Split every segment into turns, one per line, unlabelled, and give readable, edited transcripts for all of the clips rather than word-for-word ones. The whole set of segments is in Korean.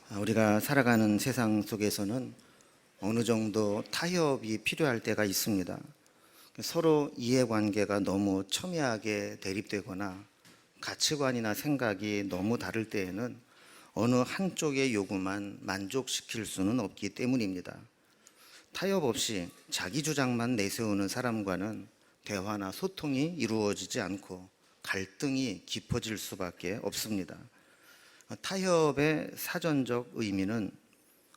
우리가 살아가는 세상 속에서는 어느 정도 타협이 필요할 때가 있습니다. 서로 이해관계가 너무 첨예하게 대립되거나 가치관이나 생각이 너무 다를 때에는 어느 한쪽의 요구만 만족시킬 수는 없기 때문입니다. 타협 없이 자기 주장만 내세우는 사람과는 대화나 소통이 이루어지지 않고 갈등이 깊어질 수밖에 없습니다. 타협의 사전적 의미는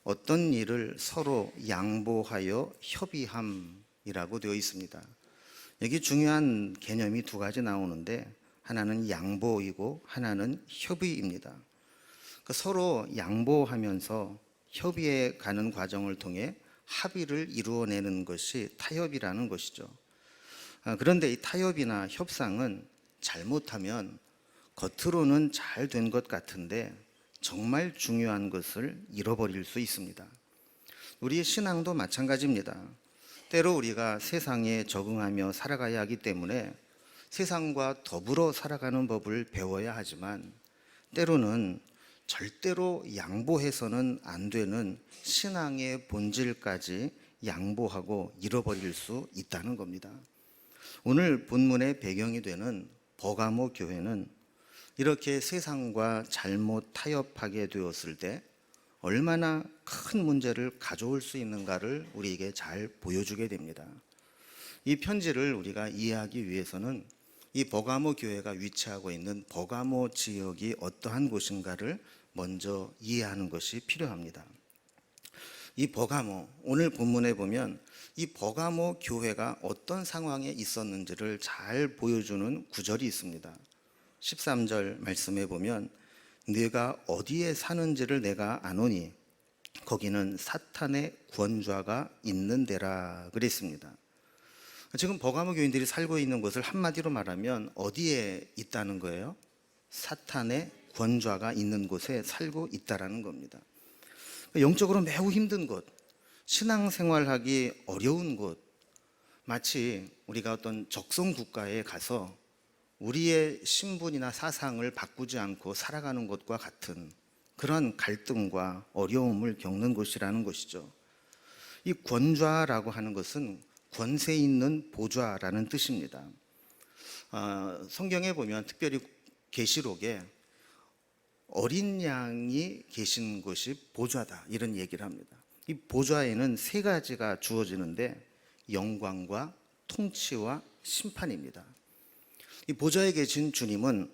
어떤 일을 서로 양보하여 협의함이라고 되어 있습니다. 여기 중요한 개념이 두 가지 나오는데 하나는 양보이고 하나는 협의입니다. 서로 양보하면서 협의해 가는 과정을 통해 합의를 이루어내는 것이 타협이라는 것이죠. 그런데 이 타협이나 협상은 잘못하면 겉으로는 잘 된 것 같은데 정말 중요한 것을 잃어버릴 수 있습니다. 우리의 신앙도 마찬가지입니다. 때로 우리가 세상에 적응하며 살아가야 하기 때문에 세상과 더불어 살아가는 법을 배워야 하지만 때로는 절대로 양보해서는 안 되는 신앙의 본질까지 양보하고 잃어버릴 수 있다는 겁니다. 오늘 본문의 배경이 되는 버가모 교회는 이렇게 세상과 잘못 타협하게 되었을 때 얼마나 큰 문제를 가져올 수 있는가를 우리에게 잘 보여주게 됩니다. 이 편지를 우리가 이해하기 위해서는 이 버가모 교회가 위치하고 있는 버가모 지역이 어떠한 곳인가를 먼저 이해하는 것이 필요합니다. 이 버가모, 오늘 본문에 보면 이 버가모 교회가 어떤 상황에 있었는지를 잘 보여주는 구절이 있습니다. 13절 말씀에 보면 네가 어디에 사는지를 내가 아노니 거기는 사탄의 권좌가 있는 데라 그랬습니다. 지금 버가모 교인들이 살고 있는 곳을 한마디로 말하면 어디에 있다는 거예요? 사탄의 권좌가 있는 곳에 살고 있다라는 겁니다. 영적으로 매우 힘든 곳, 신앙생활하기 어려운 곳, 마치 우리가 어떤 적성 국가에 가서 우리의 신분이나 사상을 바꾸지 않고 살아가는 것과 같은 그런 갈등과 어려움을 겪는 곳이라는 것이죠. 이 권좌라고 하는 것은 권세 있는 보좌라는 뜻입니다. 성경에 보면 특별히 계시록에 어린 양이 계신 곳이 보좌다 이런 얘기를 합니다. 이 보좌에는 세 가지가 주어지는데 영광과 통치와 심판입니다. 이 보좌에 계신 주님은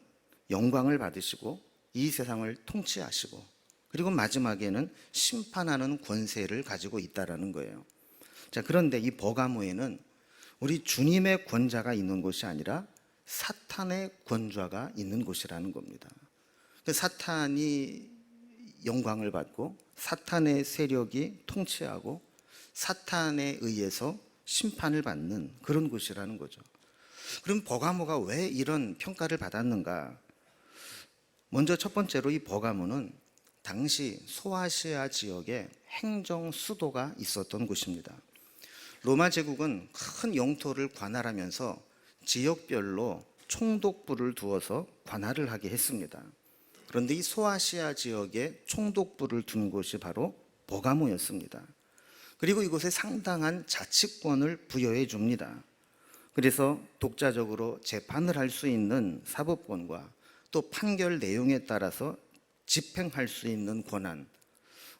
영광을 받으시고 이 세상을 통치하시고 그리고 마지막에는 심판하는 권세를 가지고 있다라는 거예요. 자, 그런데 이 버가모에는 우리 주님의 권좌가 있는 곳이 아니라 사탄의 권좌가 있는 곳이라는 겁니다. 사탄이 영광을 받고 사탄의 세력이 통치하고 사탄에 의해서 심판을 받는 그런 곳이라는 거죠. 그럼 버가모가 왜 이런 평가를 받았는가? 먼저 첫 번째로 이 버가모는 당시 소아시아 지역에 행정 수도가 있었던 곳입니다. 로마 제국은 큰 영토를 관할하면서 지역별로 총독부를 두어서 관할을 하게 했습니다. 그런데 이 소아시아 지역에 총독부를 둔 곳이 바로 버가모였습니다. 그리고 이곳에 상당한 자치권을 부여해 줍니다. 그래서 독자적으로 재판을 할 수 있는 사법권과 또 판결 내용에 따라서 집행할 수 있는 권한,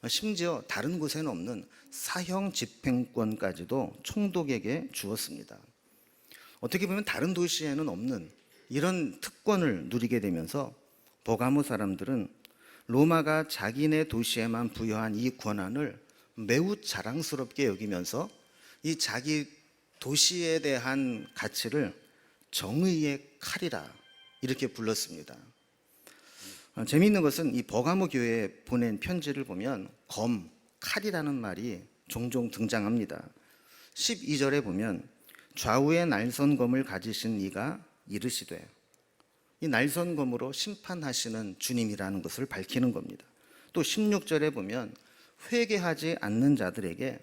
심지어 다른 곳에는 없는 사형 집행권까지도 총독에게 주었습니다. 어떻게 보면 다른 도시에는 없는 이런 특권을 누리게 되면서 버가모 사람들은 로마가 자기네 도시에만 부여한 이 권한을 매우 자랑스럽게 여기면서 이 자기 도시에 대한 가치를 정의의 칼이라 이렇게 불렀습니다. 재미있는 것은 이 버가모 교회에 보낸 편지를 보면 검, 칼이라는 말이 종종 등장합니다. 12절에 보면 좌우에 날선검을 가지신 이가 이르시되, 이 날선검으로 심판하시는 주님이라는 것을 밝히는 겁니다. 또 16절에 보면 회개하지 않는 자들에게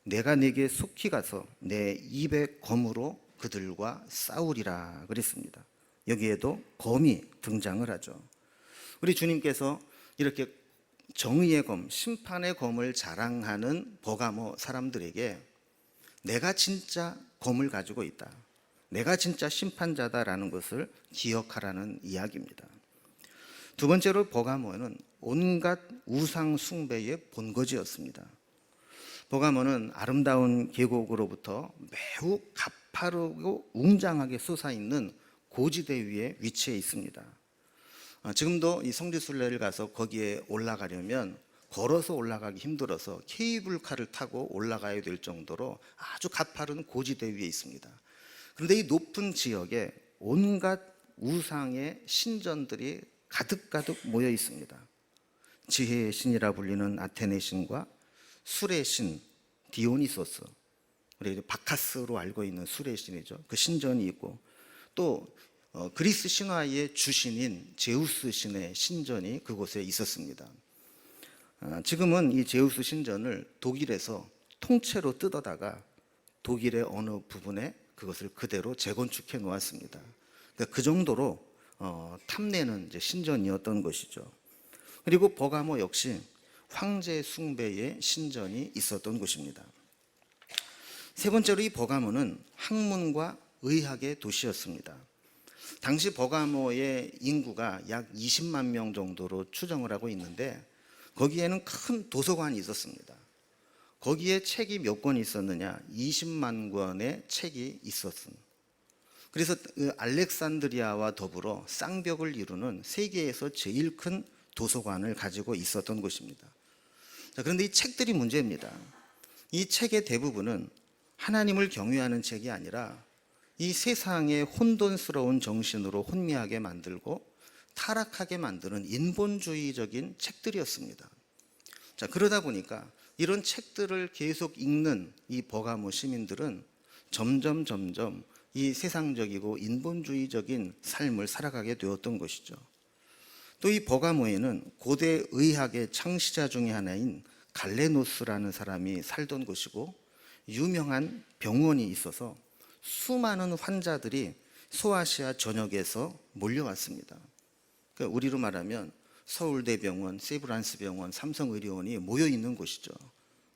내가 네게 속히 가서 내 입의 검으로 그들과 싸우리라 그랬습니다. 여기에도 검이 등장을 하죠. 우리 주님께서 이렇게 정의의 검, 심판의 검을 자랑하는 버가모 사람들에게 내가 진짜 검을 가지고 있다, 내가 진짜 심판자다라는 것을 기억하라는 이야기입니다. 두 번째로 버가모는 온갖 우상 숭배의 본거지였습니다. 버가모는 아름다운 계곡으로부터 매우 가파르고 웅장하게 솟아있는 고지대 위에 위치해 있습니다. 지금도 이 성지순례를 가서 거기에 올라가려면 걸어서 올라가기 힘들어서 케이블카를 타고 올라가야 될 정도로 아주 가파른 고지대 위에 있습니다. 그런데 이 높은 지역에 온갖 우상의 신전들이 가득가득 모여 있습니다. 지혜의 신이라 불리는 아테네 신과 술의 신 디오니소스, 우리 바카스로 알고 있는 술의 신이죠. 그 신전이 있고, 또 그리스 신화의 주신인 제우스 신의 신전이 그곳에 있었습니다. 지금은 이 제우스 신전을 독일에서 통째로 뜯어다가 독일의 어느 부분에 그것을 그대로 재건축해 놓았습니다. 그러니까 그 정도로 탐내는 이제 신전이었던 것이죠. 그리고 버가모 역시 황제 숭배의 신전이 있었던 곳입니다. 세 번째로 이 버가모는 학문과 의학의 도시였습니다. 당시 버가모의 인구가 약 20만 명 정도로 추정을 하고 있는데, 거기에는 큰 도서관이 있었습니다. 거기에 책이 몇 권이 있었느냐? 20만 권의 책이 있었습니다. 그래서 알렉산드리아와 더불어 쌍벽을 이루는 세계에서 제일 큰 도서관을 가지고 있었던 곳입니다. 그런데 이 책들이 문제입니다. 이 책의 대부분은 하나님을 경외하는 책이 아니라 이 세상의 혼돈스러운 정신으로 혼미하게 만들고 타락하게 만드는 인본주의적인 책들이었습니다. 그러다 보니까 이런 책들을 계속 읽는 이 버가모 시민들은 점점 이 세상적이고 인본주의적인 삶을 살아가게 되었던 것이죠. 또 이 버가모에는 고대 의학의 창시자 중에 하나인 갈레노스라는 사람이 살던 곳이고, 유명한 병원이 있어서 수많은 환자들이 소아시아 전역에서 몰려왔습니다. 그러니까 우리로 말하면 서울대병원, 세브란스병원, 삼성의료원이 모여 있는 곳이죠.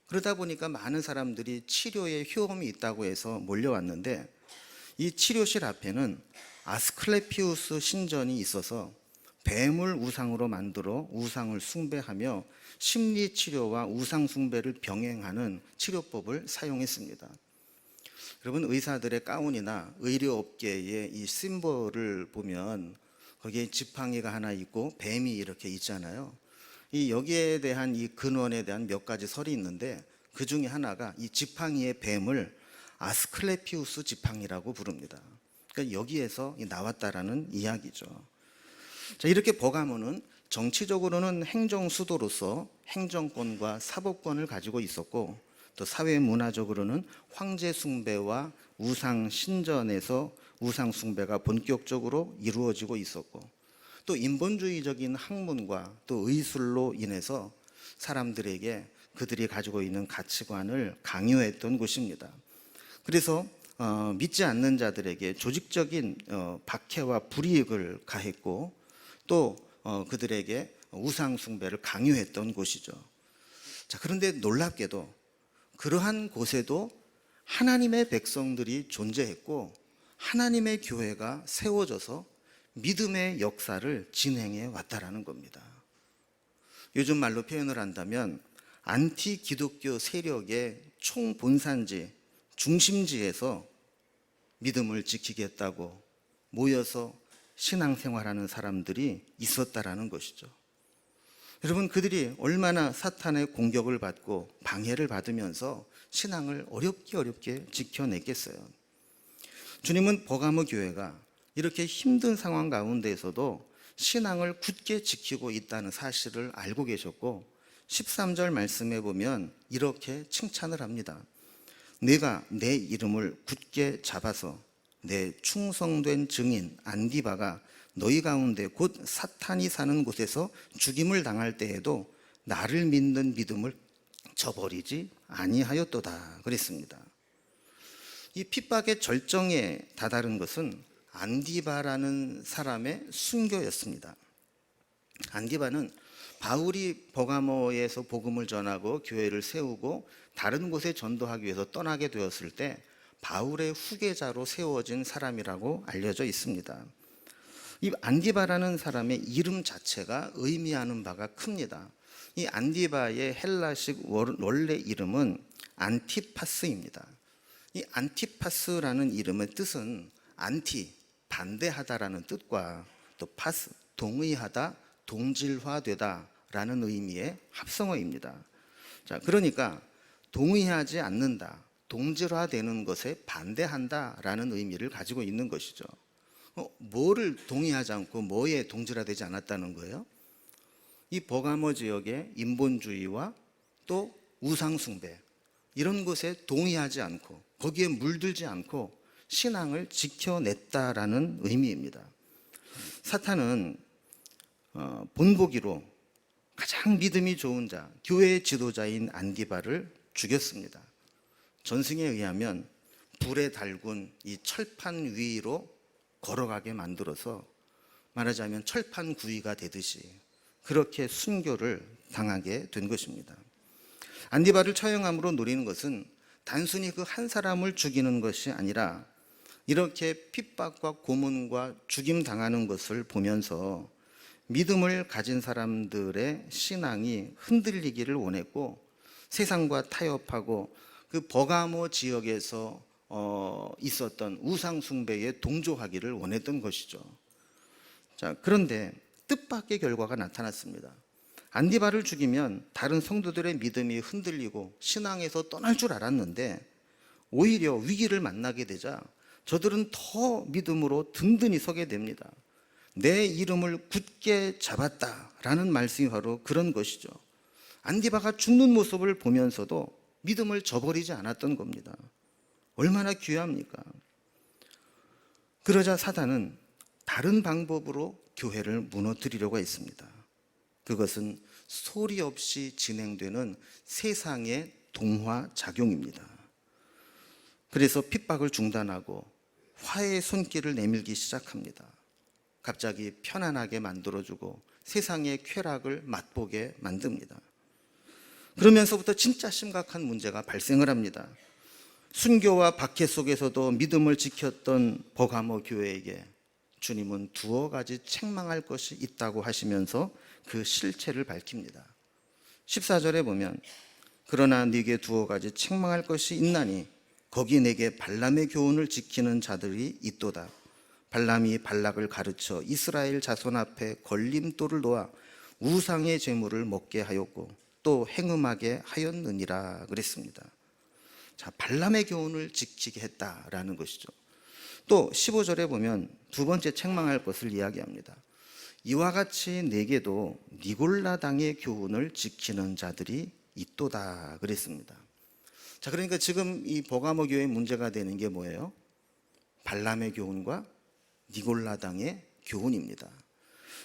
그러다 보니까 많은 사람들이 치료에 효험이 있다고 해서 몰려왔는데, 이 치료실 앞에는 아스클레피우스 신전이 있어서 뱀을 우상으로 만들어 우상을 숭배하며 심리치료와 우상 숭배를 병행하는 치료법을 사용했습니다. 여러분, 의사들의 가운이나 의료업계의 이 심볼을 보면 거기에 지팡이가 하나 있고 뱀이 이렇게 있잖아요. 이 여기에 대한 이 근원에 대한 몇 가지 설이 있는데, 그 중에 하나가 이 지팡이의 뱀을 아스클레피우스 지팡이라고 부릅니다. 그러니까 여기에서 나왔다라는 이야기죠. 이렇게 버가모는 정치적으로는 행정 수도로서 행정권과 사법권을 가지고 있었고, 또 사회 문화적으로는 황제 숭배와 우상 신전에서 우상 숭배가 본격적으로 이루어지고 있었고, 또 인본주의적인 학문과 또 의술로 인해서 사람들에게 그들이 가지고 있는 가치관을 강요했던 곳입니다. 그래서 믿지 않는 자들에게 조직적인 박해와 불이익을 가했고, 또 그들에게 우상 숭배를 강요했던 곳이죠. 그런데 놀랍게도 그러한 곳에도 하나님의 백성들이 존재했고, 하나님의 교회가 세워져서 믿음의 역사를 진행해 왔다라는 겁니다. 요즘 말로 표현을 한다면 안티 기독교 세력의 총본산지, 중심지에서 믿음을 지키겠다고 모여서 신앙생활하는 사람들이 있었다라는 것이죠. 여러분, 그들이 얼마나 사탄의 공격을 받고 방해를 받으면서 신앙을 어렵게 지켜냈겠어요. 주님은 버가모 교회가 이렇게 힘든 상황 가운데에서도 신앙을 굳게 지키고 있다는 사실을 알고 계셨고, 13절 말씀에 보면 이렇게 칭찬을 합니다. 내가 내 이름을 굳게 잡아서 내 충성된 증인 안디바가 너희 가운데 곧 사탄이 사는 곳에서 죽임을 당할 때에도 나를 믿는 믿음을 저버리지 아니하였도다 그랬습니다. 이 핍박의 절정에 다다른 것은 안디바라는 사람의 순교였습니다. 안디바는 바울이 버가모에서 복음을 전하고 교회를 세우고 다른 곳에 전도하기 위해서 떠나게 되었을 때 바울의 후계자로 세워진 사람이라고 알려져 있습니다. 이 안디바라는 사람의 이름 자체가 의미하는 바가 큽니다. 이 안디바의 헬라식 원래 이름은 안티파스입니다. 이 안티파스라는 이름의 뜻은 안티, 반대하다라는 뜻과 또 파스, 동의하다, 동질화되다 라는 의미의 합성어입니다. 자, 그러니까 동의하지 않는다, 동질화되는 것에 반대한다 라는 의미를 가지고 있는 것이죠. 뭐를 동의하지 않고 뭐에 동질화되지 않았다는 거예요? 이 버가모 지역의 인본주의와 또 우상숭배, 이런 것에 동의하지 않고 거기에 물들지 않고 신앙을 지켜냈다라는 의미입니다. 사탄은 본보기로 가장 믿음이 좋은 자, 교회의 지도자인 안디바를 죽였습니다. 전승에 의하면 불에 달군 이 철판 위로 걸어가게 만들어서 말하자면 철판 구이가 되듯이 그렇게 순교를 당하게 된 것입니다. 안디바를 처형함으로 노리는 것은 단순히 그 한 사람을 죽이는 것이 아니라 이렇게 핍박과 고문과 죽임 당하는 것을 보면서 믿음을 가진 사람들의 신앙이 흔들리기를 원했고 세상과 타협하고 그 버가모 지역에서 있었던 우상 숭배에 동조하기를 원했던 것이죠. 자, 그런데 뜻밖의 결과가 나타났습니다. 안디바를 죽이면 다른 성도들의 믿음이 흔들리고 신앙에서 떠날 줄 알았는데 오히려 위기를 만나게 되자 저들은 더 믿음으로 든든히 서게 됩니다. 내 이름을 굳게 잡았다라는 말씀이 바로 그런 것이죠. 안디바가 죽는 모습을 보면서도 믿음을 저버리지 않았던 겁니다. 얼마나 귀합니까? 그러자 사단은 다른 방법으로 교회를 무너뜨리려고 했습니다. 그것은 소리 없이 진행되는 세상의 동화 작용입니다. 그래서 핍박을 중단하고 화해의 손길을 내밀기 시작합니다. 갑자기 편안하게 만들어주고 세상의 쾌락을 맛보게 만듭니다. 그러면서부터 진짜 심각한 문제가 발생을 합니다. 순교와 박해 속에서도 믿음을 지켰던 버가모 교회에게 주님은 두어 가지 책망할 것이 있다고 하시면서 그 실체를 밝힙니다. 14절에 보면 그러나 네게 두어 가지 책망할 것이 있나니 거기 내게 발람의 교훈을 지키는 자들이 있도다. 발람이 발락을 가르쳐 이스라엘 자손 앞에 걸림돌을 놓아 우상의 제물을 먹게 하였고 또 행음하게 하였느니라 그랬습니다. 자, 발람의 교훈을 지키게 했다라는 것이죠. 또 15절에 보면 두 번째 책망할 것을 이야기합니다. 이와 같이 내게도 니골라당의 교훈을 지키는 자들이 있도다 그랬습니다. 자, 그러니까 지금 이 버가모 교회의 문제가 되는 게 뭐예요? 발람의 교훈과 니골라당의 교훈입니다.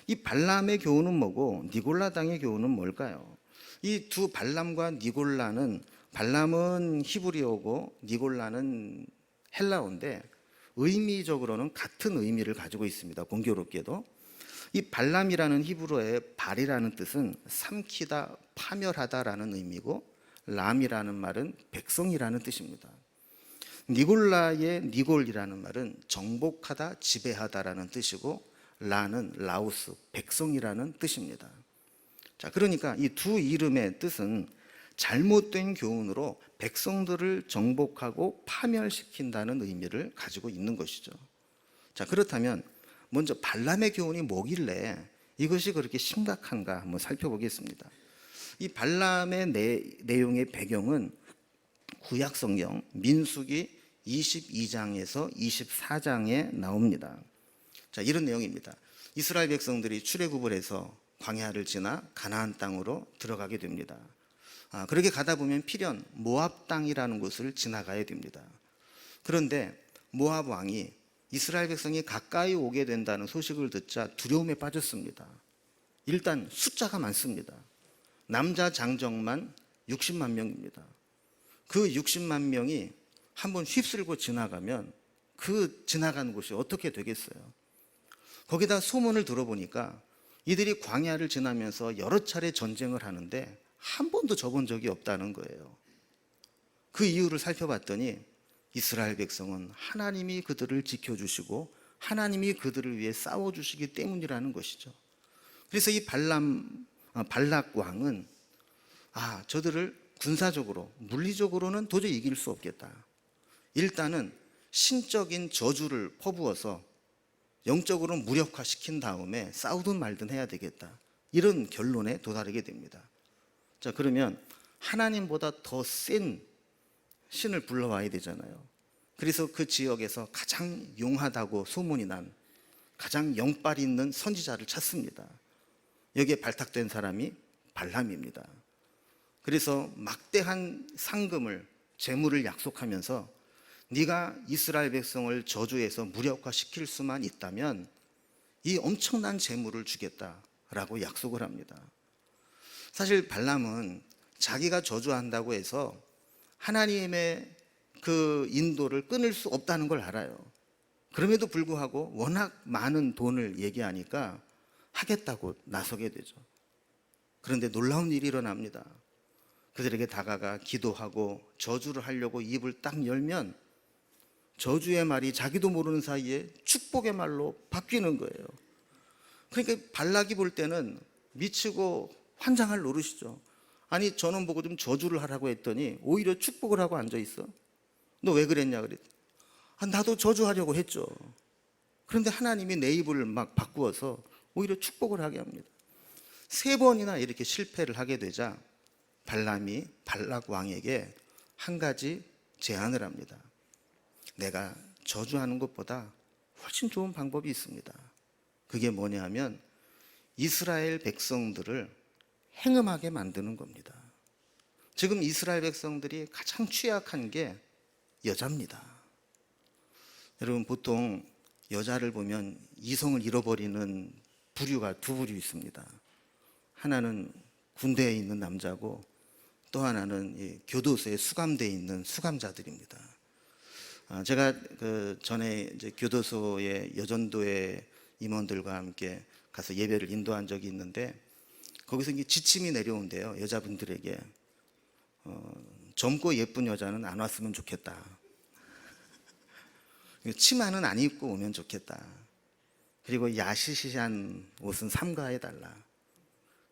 이 발람의 교훈은 뭐고 니골라당의 교훈은 뭘까요? 이 두 발람과 니골라는, 발람은 히브리어고 니골라는 헬라어인데 의미적으로는 같은 의미를 가지고 있습니다. 공교롭게도 이 발람이라는 히브리어의 발이라는 뜻은 삼키다, 파멸하다라는 의미고 람이라는 말은 백성이라는 뜻입니다. 니골라의 니골이라는 말은 정복하다, 지배하다라는 뜻이고 라는 라오스, 백성이라는 뜻입니다. 자, 그러니까 이 두 이름의 뜻은 잘못된 교훈으로 백성들을 정복하고 파멸시킨다는 의미를 가지고 있는 것이죠. 자, 그렇다면 먼저 발람의 교훈이 뭐길래 이것이 그렇게 심각한가 한번 살펴보겠습니다. 이 발람의 내용의 배경은 구약 성경 민수기 22장에서 24장에 나옵니다. 자, 이런 내용입니다. 이스라엘 백성들이 출애굽을 해서 광야를 지나 가나안 땅으로 들어가게 됩니다. 그렇게 가다 보면 필연 모압 땅이라는 곳을 지나가야 됩니다. 그런데 모압 왕이 이스라엘 백성이 가까이 오게 된다는 소식을 듣자 두려움에 빠졌습니다. 일단 숫자가 많습니다. 남자 장정만 60만 명입니다. 그 60만 명이 한번 휩쓸고 지나가면 그 지나간 곳이 어떻게 되겠어요? 거기다 소문을 들어보니까 이들이 광야를 지나면서 여러 차례 전쟁을 하는데 한 번도 져본 적이 없다는 거예요. 그 이유를 살펴봤더니 이스라엘 백성은 하나님이 그들을 지켜주시고 하나님이 그들을 위해 싸워주시기 때문이라는 것이죠. 그래서 이 발락 왕은 저들을 군사적으로, 물리적으로는 도저히 이길 수 없겠다. 일단은 신적인 저주를 퍼부어서 영적으로 무력화시킨 다음에 싸우든 말든 해야 되겠다. 이런 결론에 도달하게 됩니다. 자, 그러면 하나님보다 더 센 신을 불러와야 되잖아요. 그래서 그 지역에서 가장 용하다고 소문이 난 가장 영빨 있는 선지자를 찾습니다. 여기에 발탁된 사람이 발람입니다. 그래서 막대한 상금을, 재물을 약속하면서 네가 이스라엘 백성을 저주해서 무력화시킬 수만 있다면 이 엄청난 재물을 주겠다라고 약속을 합니다. 사실 발람은 자기가 저주한다고 해서 하나님의 그 인도를 끊을 수 없다는 걸 알아요. 그럼에도 불구하고 워낙 많은 돈을 얘기하니까 하겠다고 나서게 되죠. 그런데 놀라운 일이 일어납니다. 그들에게 다가가 기도하고 저주를 하려고 입을 딱 열면 저주의 말이 자기도 모르는 사이에 축복의 말로 바뀌는 거예요. 그러니까 발락이 볼 때는 미치고 환장할 노릇이죠. 아니, 저놈 보고 좀 저주를 하라고 했더니 오히려 축복을 하고 앉아 있어. 너 왜 그랬냐 그랬더니 나도 저주하려고 했죠. 그런데 하나님이 내 입을 막 바꾸어서 오히려 축복을 하게 합니다. 3번이나 이렇게 실패를 하게 되자 발람이 발락 왕에게 한 가지 제안을 합니다. 내가 저주하는 것보다 훨씬 좋은 방법이 있습니다. 그게 뭐냐 하면 이스라엘 백성들을 행음하게 만드는 겁니다. 지금 이스라엘 백성들이 가장 취약한 게 여자입니다. 여러분, 보통 여자를 보면 이성을 잃어버리는 부류가 2부류 있습니다. 하나는 군대에 있는 남자고 또 하나는 교도소에 수감되어 있는 수감자들입니다. 제가 그 전에 이제 교도소의 여전도의 임원들과 함께 가서 예배를 인도한 적이 있는데 거기서 이제 지침이 내려온대요. 여자분들에게 젊고 예쁜 여자는 안 왔으면 좋겠다. 치마는 안 입고 오면 좋겠다. 그리고 야시시한 옷은 삼가해달라.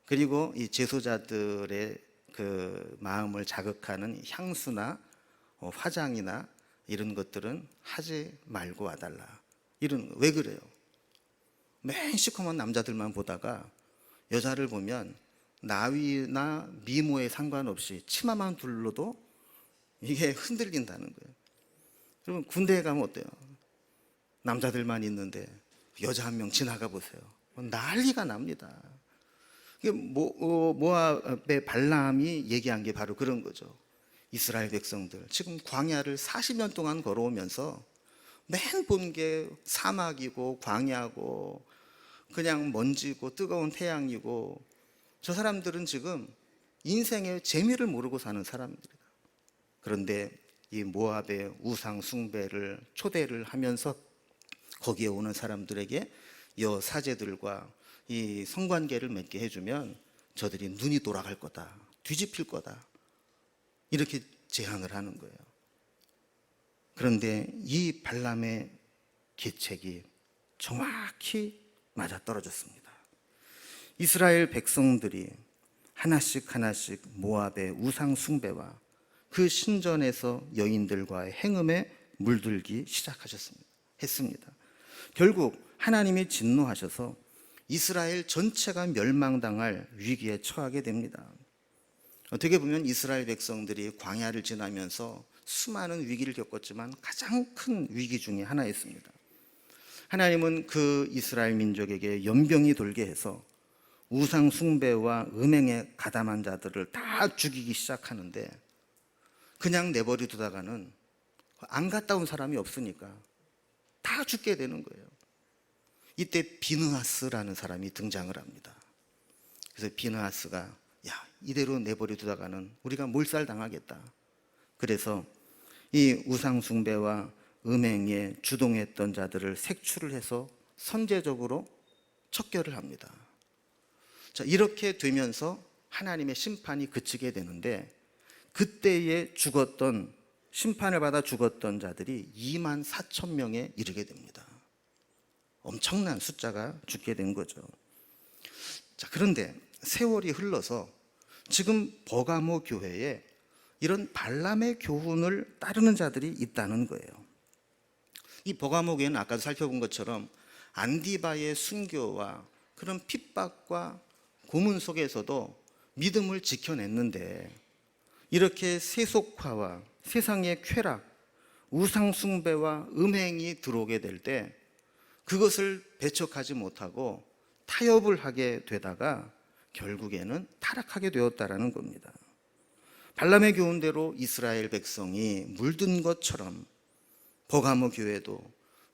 그리고 이 재소자들의 그 마음을 자극하는 향수나 화장이나 이런 것들은 하지 말고 와달라. 왜 그래요? 맨 시커먼 남자들만 보다가 여자를 보면 나이나 미모에 상관없이 치마만 둘러도 이게 흔들린다는 거예요. 여러분, 군대에 가면 어때요? 남자들만 있는데 여자 한 명 지나가 보세요. 난리가 납니다. 모압의 발람이 얘기한 게 바로 그런 거죠. 이스라엘 백성들 지금 광야를 40년 동안 걸어오면서 맨 본 게 사막이고 광야고 그냥 먼지고 뜨거운 태양이고 저 사람들은 지금 인생의 재미를 모르고 사는 사람들이다. 그런데 이 모압의 우상 숭배를 초대를 하면서 거기에 오는 사람들에게 여 사제들과 이 성관계를 맺게 해주면 저들이 눈이 돌아갈 거다, 뒤집힐 거다, 이렇게 제안을 하는 거예요. 그런데 이 발람의 계책이 정확히 맞아떨어졌습니다. 이스라엘 백성들이 하나씩 하나씩 모압의 우상 숭배와 그 신전에서 여인들과의 행음에 물들기 했습니다. 결국 하나님이 진노하셔서 이스라엘 전체가 멸망당할 위기에 처하게 됩니다. 어떻게 보면 이스라엘 백성들이 광야를 지나면서 수많은 위기를 겪었지만 가장 큰 위기 중에 하나였습니다. 하나님은 그 이스라엘 민족에게 연병이 돌게 해서 우상 숭배와 음행에 가담한 자들을 다 죽이기 시작하는데 그냥 내버려 두다가는 안 갔다 온 사람이 없으니까 다 죽게 되는 거예요. 이때 비느하스라는 사람이 등장을 합니다. 그래서 비느하스가 이대로 내버려 두다가는 우리가 몰살당하겠다. 그래서 이 우상 숭배와 음행에 주동했던 자들을 색출을 해서 선제적으로 척결을 합니다. 자, 이렇게 되면서 하나님의 심판이 그치게 되는데, 그때에 죽었던, 심판을 받아 죽었던 자들이 2만 4천 명에 이르게 됩니다. 엄청난 숫자가 죽게 된 거죠. 자, 그런데 세월이 흘러서 지금 버가모 교회에 이런 발람의 교훈을 따르는 자들이 있다는 거예요. 이 버가모 교회는 아까도 살펴본 것처럼 안디바의 순교와 그런 핍박과 고문 속에서도 믿음을 지켜냈는데, 이렇게 세속화와 세상의 쾌락, 우상숭배와 음행이 들어오게 될 때 그것을 배척하지 못하고 타협을 하게 되다가 결국에는 타락하게 되었다라는 겁니다. 발람의 교훈대로 이스라엘 백성이 물든 것처럼 버가모 교회도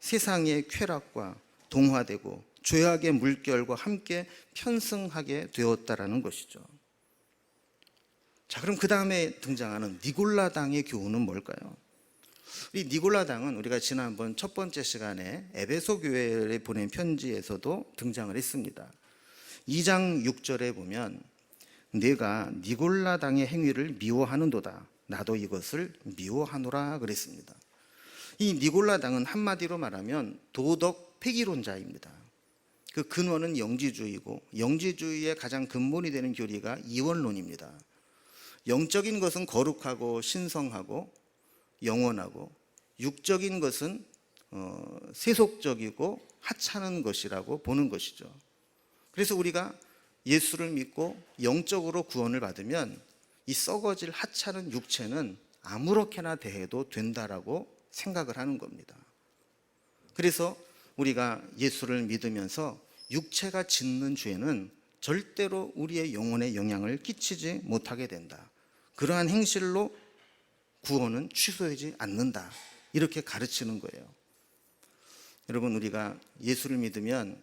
세상의 쾌락과 동화되고 죄악의 물결과 함께 편승하게 되었다라는 것이죠. 자, 그럼 그 다음에 등장하는 니골라당의 교훈은 뭘까요? 이 니골라당은 우리가 지난번 첫 번째 시간에 에베소 교회에 보낸 편지에서도 등장을 했습니다. 2장 6절에 보면 내가 니골라당의 행위를 미워하는도다. 나도 이것을 미워하노라 그랬습니다. 이 니골라당은 한마디로 말하면 도덕 폐기론자입니다. 그 근원은 영지주의고, 영지주의의 가장 근본이 되는 교리가 이원론입니다. 영적인 것은 거룩하고 신성하고 영원하고, 육적인 것은 세속적이고 하찮은 것이라고 보는 것이죠. 그래서 우리가 예수를 믿고 영적으로 구원을 받으면 이 썩어질 하찮은 육체는 아무렇게나 대해도 된다라고 생각을 하는 겁니다. 그래서 우리가 예수를 믿으면서 육체가 짓는 죄는 절대로 우리의 영혼에 영향을 끼치지 못하게 된다. 그러한 행실로 구원은 취소하지 않는다. 이렇게 가르치는 거예요. 여러분, 우리가 예수를 믿으면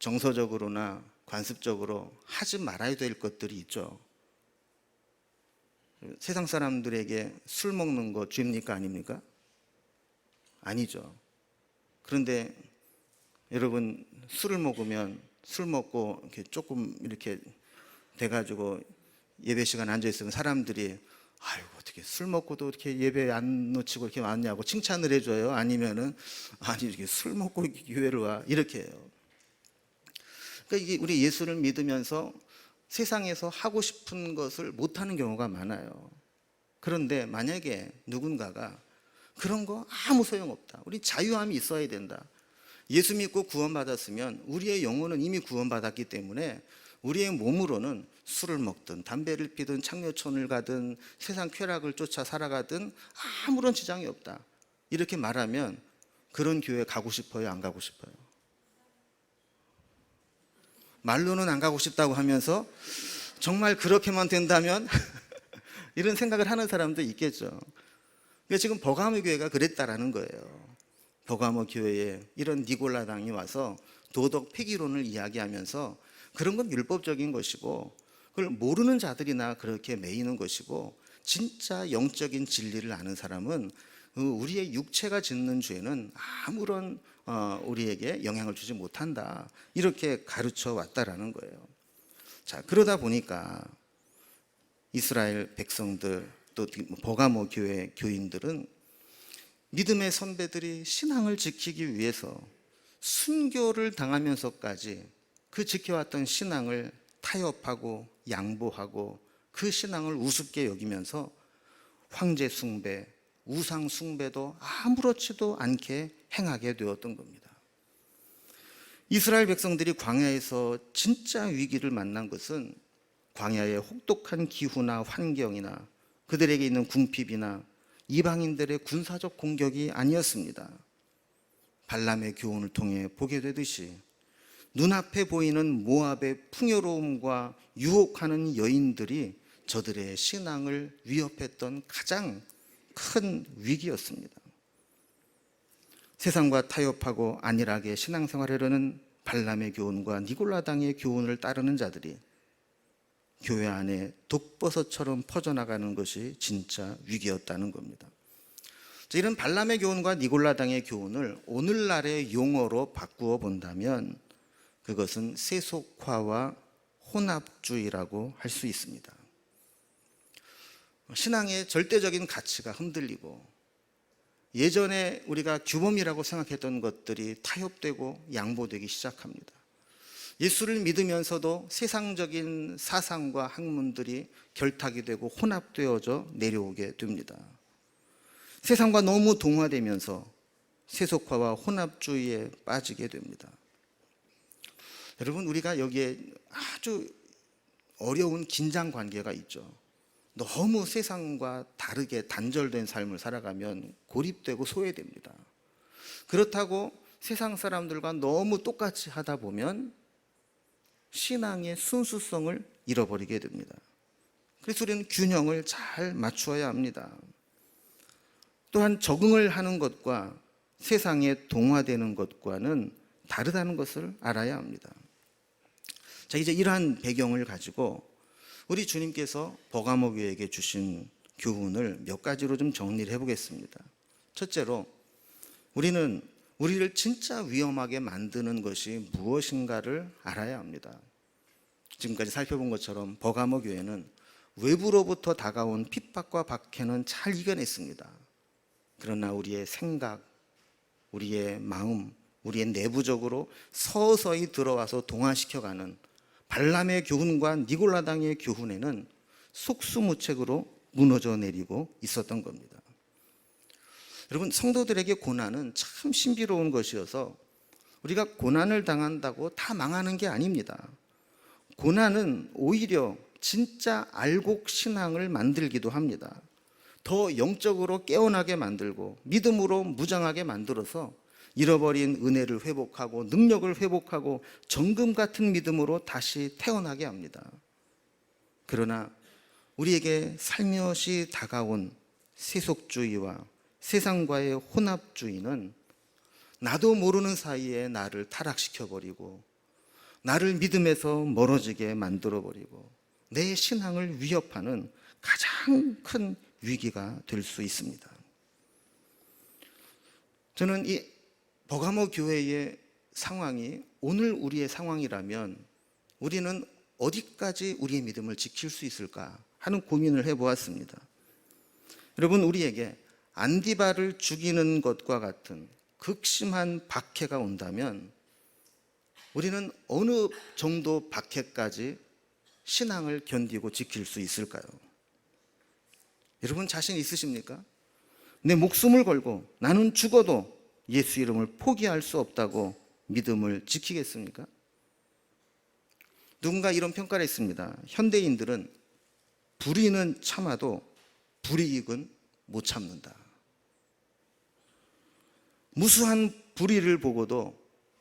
정서적으로나 관습적으로 하지 말아야 될 것들이 있죠. 세상 사람들에게 술 먹는 거 죄입니까? 아닙니까? 아니죠. 그런데 여러분, 술을 먹으면 술 먹고 이렇게 조금 이렇게 돼가지고 예배 시간 앉아 있으면 사람들이 아이고 어떻게 술 먹고도 이렇게 예배 안 놓치고 이렇게 왔냐고 칭찬을 해줘요? 아니면은 아니 이렇게 술 먹고 교회를 와? 이렇게 해요. 그러니까 이게 우리 예수를 믿으면서 세상에서 하고 싶은 것을 못하는 경우가 많아요. 그런데 만약에 누군가가 그런 거 아무 소용없다, 우리 자유함이 있어야 된다, 예수 믿고 구원받았으면 우리의 영혼은 이미 구원받았기 때문에 우리의 몸으로는 술을 먹든 담배를 피든 창녀촌을 가든 세상 쾌락을 쫓아 살아가든 아무런 지장이 없다, 이렇게 말하면 그런 교회 가고 싶어요? 안 가고 싶어요? 말로는 안 가고 싶다고 하면서 정말 그렇게만 된다면 이런 생각을 하는 사람도 있겠죠. 그러니까 지금 버가모 교회가 그랬다라는 거예요. 버가모 교회에 이런 니골라당이 와서 도덕 폐기론을 이야기하면서 그런 건 율법적인 것이고 그걸 모르는 자들이나 그렇게 매이는 것이고, 진짜 영적인 진리를 아는 사람은 우리의 육체가 짓는 죄는 아무런 우리에게 영향을 주지 못한다, 이렇게 가르쳐 왔다라는 거예요. 자, 그러다 보니까 이스라엘 백성들 또 버가모 교회 교인들은 믿음의 선배들이 신앙을 지키기 위해서 순교를 당하면서까지 그 지켜왔던 신앙을 타협하고 양보하고 그 신앙을 우습게 여기면서 황제 숭배, 우상 숭배도 아무렇지도 않게 행하게 되었던 겁니다. 이스라엘 백성들이 광야에서 진짜 위기를 만난 것은 광야의 혹독한 기후나 환경이나 그들에게 있는 궁핍이나 이방인들의 군사적 공격이 아니었습니다. 발람의 교훈을 통해 보게 되듯이 눈앞에 보이는 모압의 풍요로움과 유혹하는 여인들이 저들의 신앙을 위협했던 가장 큰 위기였습니다. 세상과 타협하고 안일하게 신앙생활하려는 발람의 교훈과 니골라당의 교훈을 따르는 자들이 교회 안에 독버섯처럼 퍼져나가는 것이 진짜 위기였다는 겁니다. 이런 발람의 교훈과 니골라당의 교훈을 오늘날의 용어로 바꾸어 본다면 그것은 세속화와 혼합주의라고 할 수 있습니다. 신앙의 절대적인 가치가 흔들리고 예전에 우리가 규범이라고 생각했던 것들이 타협되고 양보되기 시작합니다. 예수를 믿으면서도 세상적인 사상과 학문들이 결탁이 되고 혼합되어져 내려오게 됩니다. 세상과 너무 동화되면서 세속화와 혼합주의에 빠지게 됩니다. 여러분, 우리가 여기에 아주 어려운 긴장 관계가 있죠. 너무 세상과 다르게 단절된 삶을 살아가면 고립되고 소외됩니다. 그렇다고 세상 사람들과 너무 똑같이 하다 보면 신앙의 순수성을 잃어버리게 됩니다. 그래서 우리는 균형을 잘 맞추어야 합니다. 또한 적응을 하는 것과 세상에 동화되는 것과는 다르다는 것을 알아야 합니다. 자, 이제 이러한 배경을 가지고 우리 주님께서 버가모 교회에게 주신 교훈을 몇 가지로 좀 정리를 해보겠습니다. 첫째로, 우리는 우리를 진짜 위험하게 만드는 것이 무엇인가를 알아야 합니다. 지금까지 살펴본 것처럼 버가모 교회는 외부로부터 다가온 핍박과 박해는 잘 이겨냈습니다. 그러나 우리의 생각, 우리의 마음, 우리의 내부적으로 서서히 들어와서 동화시켜가는 발람의 교훈과 니골라당의 교훈에는 속수무책으로 무너져 내리고 있었던 겁니다. 여러분, 성도들에게 고난은 참 신비로운 것이어서 우리가 고난을 당한다고 다 망하는 게 아닙니다. 고난은 오히려 진짜 알곡 신앙을 만들기도 합니다. 더 영적으로 깨어나게 만들고 믿음으로 무장하게 만들어서 잃어버린 은혜를 회복하고 능력을 회복하고 정금 같은 믿음으로 다시 태어나게 합니다. 그러나 우리에게 살며시 다가온 세속주의와 세상과의 혼합주의는 나도 모르는 사이에 나를 타락시켜버리고 나를 믿음에서 멀어지게 만들어버리고 내 신앙을 위협하는 가장 큰 위기가 될 수 있습니다. 저는 이 버가모 교회의 상황이 오늘 우리의 상황이라면 우리는 어디까지 우리의 믿음을 지킬 수 있을까 하는 고민을 해보았습니다. 여러분, 우리에게 안디바를 죽이는 것과 같은 극심한 박해가 온다면 우리는 어느 정도 박해까지 신앙을 견디고 지킬 수 있을까요? 여러분, 자신 있으십니까? 내 목숨을 걸고 나는 죽어도 예수 이름을 포기할 수 없다고 믿음을 지키겠습니까? 누군가 이런 평가를 했습니다. 현대인들은 불의는 참아도 불이익은 못 참는다. 무수한 불의를 보고도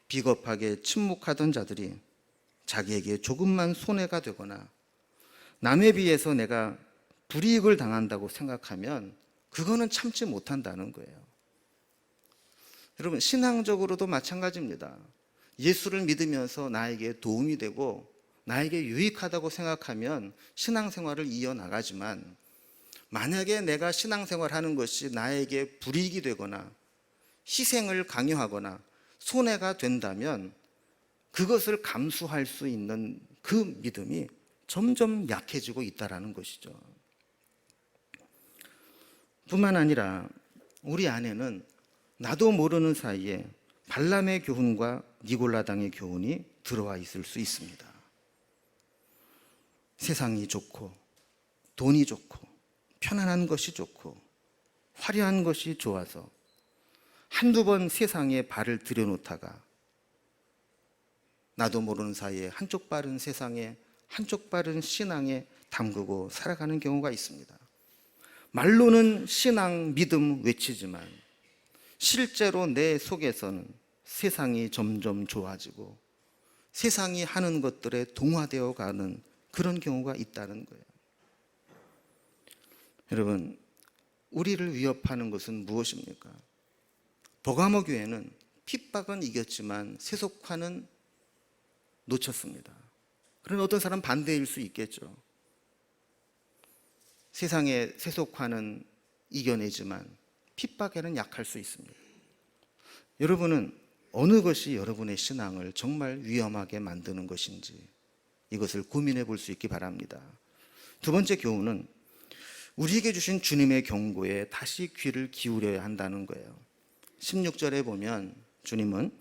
비겁하게 침묵하던 자들이 자기에게 조금만 손해가 되거나 남에 비해서 내가 불이익을 당한다고 생각하면 그거는 참지 못한다는 거예요. 여러분, 신앙적으로도 마찬가지입니다. 예수를 믿으면서 나에게 도움이 되고 나에게 유익하다고 생각하면 신앙생활을 이어나가지만 만약에 내가 신앙생활하는 것이 나에게 불이익이 되거나 희생을 강요하거나 손해가 된다면 그것을 감수할 수 있는 그 믿음이 점점 약해지고 있다는 것이죠. 뿐만 아니라 우리 안에는 나도 모르는 사이에 발람의 교훈과 니골라당의 교훈이 들어와 있을 수 있습니다. 세상이 좋고 돈이 좋고 편안한 것이 좋고 화려한 것이 좋아서 한두 번 세상에 발을 들여놓다가 나도 모르는 사이에 한쪽 발은 세상에 한쪽 발은 신앙에 담그고 살아가는 경우가 있습니다. 말로는 신앙, 믿음 외치지만 실제로 내 속에서는 세상이 점점 좋아지고 세상이 하는 것들에 동화되어 가는 그런 경우가 있다는 거예요. 여러분, 우리를 위협하는 것은 무엇입니까? 버가모 교회는 핍박은 이겼지만 세속화는 놓쳤습니다. 그러나 어떤 사람은 반대일 수 있겠죠. 세상의 세속화는 이겨내지만 핍박에는 약할 수 있습니다. 여러분은 어느 것이 여러분의 신앙을 정말 위험하게 만드는 것인지 이것을 고민해 볼 수 있기 바랍니다. 두 번째 교훈은 우리에게 주신 주님의 경고에 다시 귀를 기울여야 한다는 거예요. 16절에 보면 주님은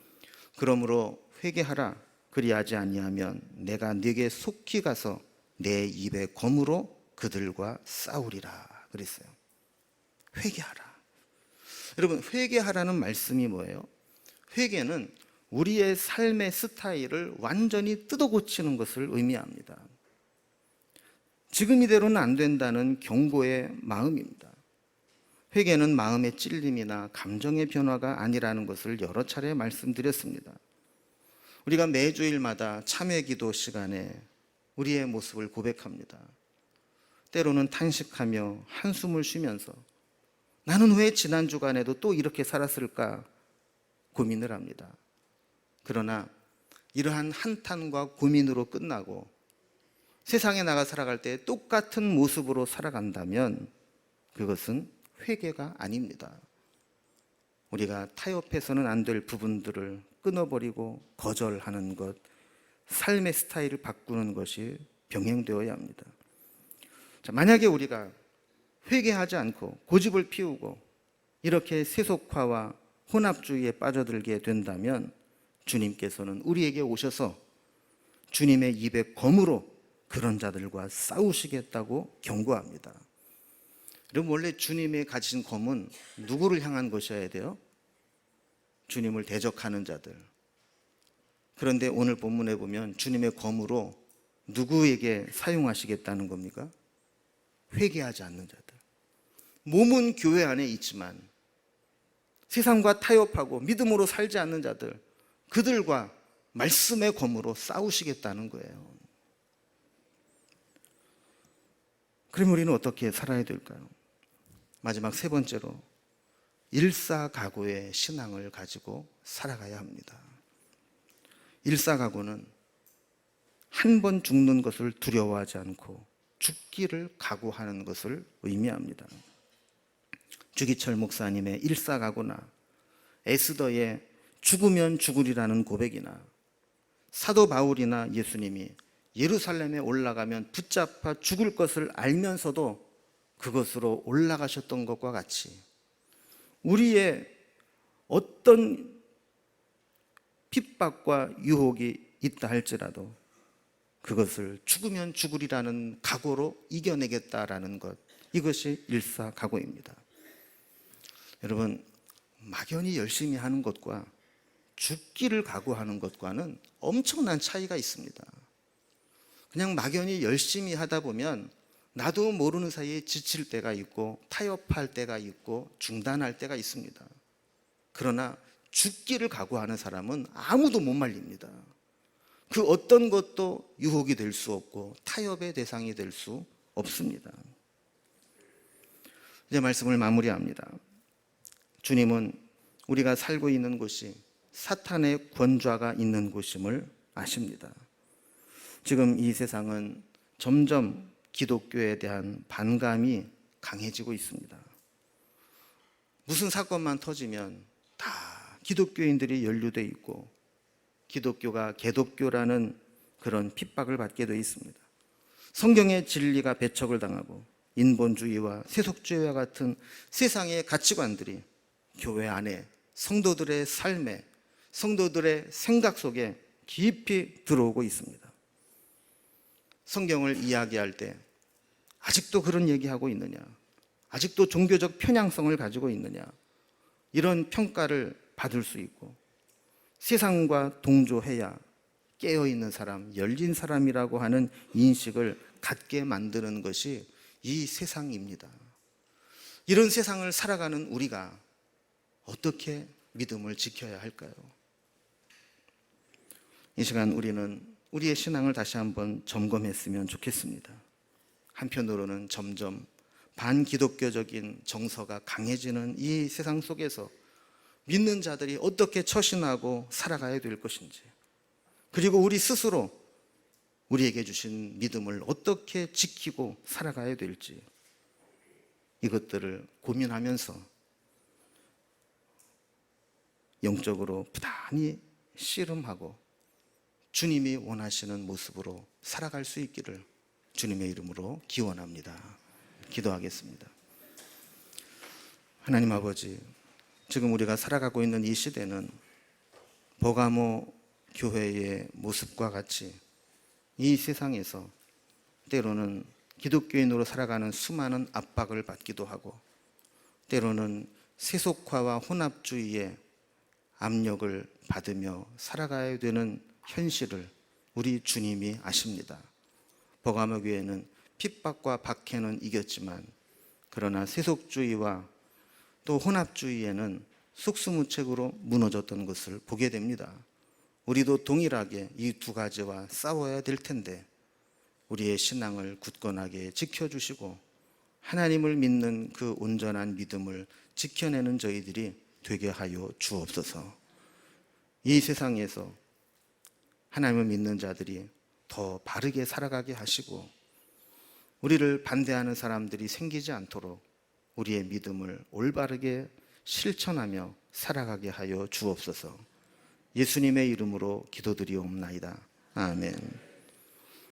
그러므로 회개하라. 그리하지 아니하면 내가 네게 속히 가서 내 입의 검으로 그들과 싸우리라 그랬어요. 회개하라. 여러분, 회개하라는 말씀이 뭐예요? 회개는 우리의 삶의 스타일을 완전히 뜯어고치는 것을 의미합니다. 지금 이대로는 안 된다는 경고의 마음입니다. 회개는 마음의 찔림이나 감정의 변화가 아니라는 것을 여러 차례 말씀드렸습니다. 우리가 매주일마다 참회 기도 시간에 우리의 모습을 고백합니다. 때로는 탄식하며 한숨을 쉬면서 나는 왜 지난 주간에도 또 이렇게 살았을까 고민을 합니다. 그러나 이러한 한탄과 고민으로 끝나고 세상에 나가 살아갈 때 똑같은 모습으로 살아간다면 그것은 회개가 아닙니다. 우리가 타협해서는 안 될 부분들을 끊어버리고 거절하는 것, 삶의 스타일을 바꾸는 것이 병행되어야 합니다. 자, 만약에 우리가 회개하지 않고 고집을 피우고 이렇게 세속화와 혼합주의에 빠져들게 된다면 주님께서는 우리에게 오셔서 주님의 입의 검으로 그런 자들과 싸우시겠다고 경고합니다. 여러분, 원래 주님이 가지신 검은 누구를 향한 것이어야 돼요? 주님을 대적하는 자들. 그런데 오늘 본문에 보면 주님의 검으로 누구에게 사용하시겠다는 겁니까? 회개하지 않는 자들. 몸은 교회 안에 있지만 세상과 타협하고 믿음으로 살지 않는 자들, 그들과 말씀의 검으로 싸우시겠다는 거예요. 그럼 우리는 어떻게 살아야 될까요? 마지막 세 번째로 일사각오의 신앙을 가지고 살아가야 합니다. 일사각오는 한 번 죽는 것을 두려워하지 않고 죽기를 각오하는 것을 의미합니다. 주기철 목사님의 일사각오나 에스더의 죽으면 죽으리라는 고백이나 사도 바울이나 예수님이 예루살렘에 올라가면 붙잡아 죽을 것을 알면서도 그것으로 올라가셨던 것과 같이 우리의 어떤 핍박과 유혹이 있다 할지라도 그것을 죽으면 죽으리라는 각오로 이겨내겠다라는 것, 이것이 일사각오입니다. 여러분, 막연히 열심히 하는 것과 죽기를 각오하는 것과는 엄청난 차이가 있습니다. 그냥 막연히 열심히 하다 보면 나도 모르는 사이에 지칠 때가 있고 타협할 때가 있고 중단할 때가 있습니다. 그러나 죽기를 각오하는 사람은 아무도 못 말립니다. 그 어떤 것도 유혹이 될 수 없고 타협의 대상이 될 수 없습니다. 이제 말씀을 마무리합니다. 주님은 우리가 살고 있는 곳이 사탄의 권좌가 있는 곳임을 아십니다. 지금 이 세상은 점점 기독교에 대한 반감이 강해지고 있습니다. 무슨 사건만 터지면 다 기독교인들이 연루되어 있고 기독교가 개독교라는 그런 핍박을 받게 되어 있습니다. 성경의 진리가 배척을 당하고 인본주의와 세속주의와 같은 세상의 가치관들이 교회 안에 성도들의 삶에, 성도들의 생각 속에 깊이 들어오고 있습니다. 성경을 이야기할 때 아직도 그런 얘기하고 있느냐, 아직도 종교적 편향성을 가지고 있느냐, 이런 평가를 받을 수 있고 세상과 동조해야 깨어있는 사람, 열린 사람이라고 하는 인식을 갖게 만드는 것이 이 세상입니다. 이런 세상을 살아가는 우리가 어떻게 믿음을 지켜야 할까요? 이 시간 우리는 우리의 신앙을 다시 한번 점검했으면 좋겠습니다. 한편으로는 점점 반기독교적인 정서가 강해지는 이 세상 속에서 믿는 자들이 어떻게 처신하고 살아가야 될 것인지, 그리고 우리 스스로 우리에게 주신 믿음을 어떻게 지키고 살아가야 될지, 이것들을 고민하면서 영적으로 부단히 씨름하고 주님이 원하시는 모습으로 살아갈 수 있기를 주님의 이름으로 기원합니다. 기도하겠습니다. 하나님 아버지, 지금 우리가 살아가고 있는 이 시대는 버가모 교회의 모습과 같이 이 세상에서 때로는 기독교인으로 살아가는 수많은 압박을 받기도 하고 때로는 세속화와 혼합주의의 압력을 받으며 살아가야 되는 현실을 우리 주님이 아십니다. 버가모 교회는 핍박과 박해는 이겼지만 그러나 세속주의와 또 혼합주의에는 속수무책으로 무너졌던 것을 보게 됩니다. 우리도 동일하게 이 두 가지와 싸워야 될 텐데 우리의 신앙을 굳건하게 지켜주시고 하나님을 믿는 그 온전한 믿음을 지켜내는 저희들이 되게 하여 주옵소서. 이 세상에서 하나님을 믿는 자들이 더 바르게 살아가게 하시고 우리를 반대하는 사람들이 생기지 않도록 우리의 믿음을 올바르게 실천하며 살아가게 하여 주옵소서. 예수님의 이름으로 기도드리옵나이다. 아멘.